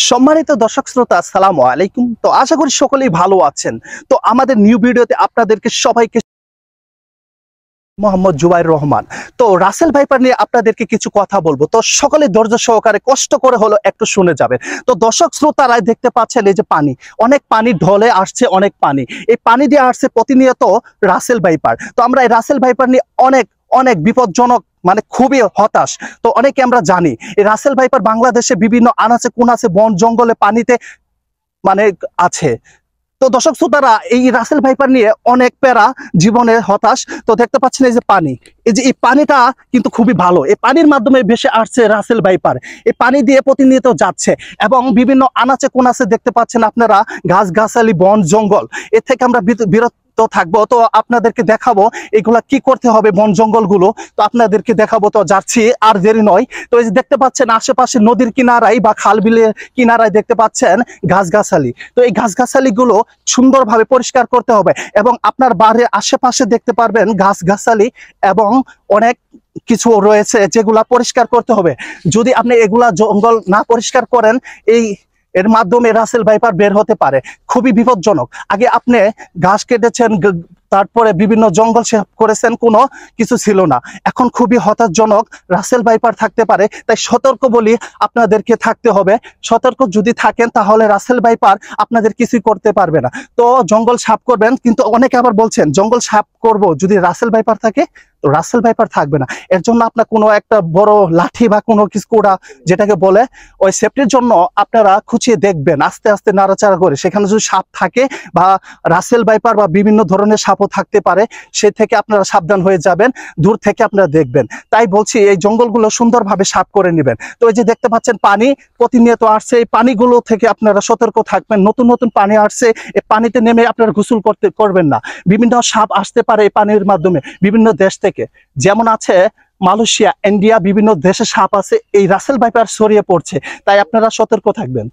সম্মানিত দর্শক শ্রোতা, আসসালামু আলাইকুম। তো আশা করি সকলেই ভালো আছেন। তো আমাদের নিউ ভিডিওতে আপনাদেরকে সবাইকে মোহাম্মদ জুবাইর রহমান। তো রাসেল ভাইপার নিয়ে আপনাদেরকে কিছু কথা বলবো, তো সকলে ধৈর্য সহকারে কষ্ট করে হলো একটু শুনে যাবেন। তো দর্শক শ্রোতারাই দেখতে পাচ্ছেন এই যে পানি, অনেক পানি ঢলে আসছে, অনেক পানি, এই পানি দিয়ে আসছে প্রতিনিয়ত রাসেল ভাইপার। তো আমরা এই রাসেল ভাইপার নিয়ে অনেক অনেক বিপজ্জনক, মানে খুবই হতাশ। তো অনেকে আমরা জানি এই রাসেল ভাইপার বাংলাদেশে বিভিন্ন আনাচে কোনাচে বন জঙ্গলে পানিতে মানে আছে। তো দর্শক শ্রোতারা, এই রাসেল ভাইপার নিয়ে অনেক প্যারা, জীবনে হতাশ। তো দেখতে পাচ্ছেন এই যে পানি, এই যে এই পানিটা কিন্তু খুবই ভালো, এই পানির মাধ্যমে ভেসে আসছে রাসেল ভাইপার। এই পানি দিয়ে প্রতিনিয়ত যাচ্ছে এবং বিভিন্ন আনাচে কোনাচে দেখতে পাচ্ছেন আপনারা গাছগাছালি, বন জঙ্গল, এর থেকে আমরা বিরত থাকবো। তো আপনাদেরকে দেখাবো এগুলা কি করতে হবে, বন জঙ্গল গুলো। তো আপনাদেরকে দেখাবো, তো যাচ্ছি, আর দেরি নয়। তো এই যে দেখতে পাচ্ছেন আশেপাশে নদীর কিনারায় বা খাল বিলের কিনারায় দেখতে পাচ্ছেন গাছগাছালি। তো এই গাছগাছালি গুলো সুন্দরভাবে পরিষ্কার করতে হবে এবং আপনার বাড়ির আশেপাশে দেখতে পারবেন গাছগাছালি এবং অনেক কিছু রয়েছে যেগুলা পরিষ্কার করতে হবে। যদি আপনি এগুলা জঙ্গল না পরিষ্কার করেন, এর মাধ্যমে রাসেল ভাইপার বের হতে পারে, খুবই বিপজ্জনক। আগে আপনি ঘাস কেটেছেন, তারপরে বিভিন্ন জঙ্গল করেছেন, কোনো কিছু ছিল না। এখন খুবই হতাশজনক, রাসেল ভাইপার থাকতে পারে। তাই সতর্ক বলি, আপনাদেরকে থাকতে হবে। সতর্ক যদি থাকেন তাহলে রাসেল ভাইপার আপনাদের কিছুই করতে পারবে না। তো জঙ্গল সাফ করবেন, কিন্তু অনেকে আবার বলছেন জঙ্গল সাফ করব যদি রাসেল ভাইপার থাকে। তো রাসেল ভাইপার থাকবে না, এর জন্য আপনার কোনো একটা বড় লাঠি বা কোনো কিছু যেটাকে বলে ওই সেফটির জন্য আপনারা খুঁচিয়ে দেখবেন, আস্তে আস্তে নাড়াচাড়া করে। সেখানে যদি সাপ থাকে বা রাসেল ভাইপার বা বিভিন্ন ধরনের সাপও থাকতে পারে, সে থেকে আপনারা সাবধান হয়ে যাবেন, দূর থেকে আপনারা দেখবেন। তাই বলছি এই জঙ্গলগুলো সুন্দরভাবে সাফ করে নেবেন। তো এই যে দেখতে পাচ্ছেন পানি প্রতিনিয়ত আসছে, এই পানিগুলো থেকে আপনারা সতর্ক থাকবেন। নতুন নতুন পানি আসছে, এই পানিতে নেমে আপনারা গোসল করবেন না। বিভিন্ন সাপ আসতে পারে এই পানির মাধ্যমে বিভিন্ন দেশ থেকে, যেমন আছে মালয়েশিয়া, ইন্ডিয়া, বিভিন্ন দেশে সাপ আছে, এই রাসেল ভাইপার ছড়িয়ে পড়ছে। তাই আপনারা সতর্ক থাকবেন।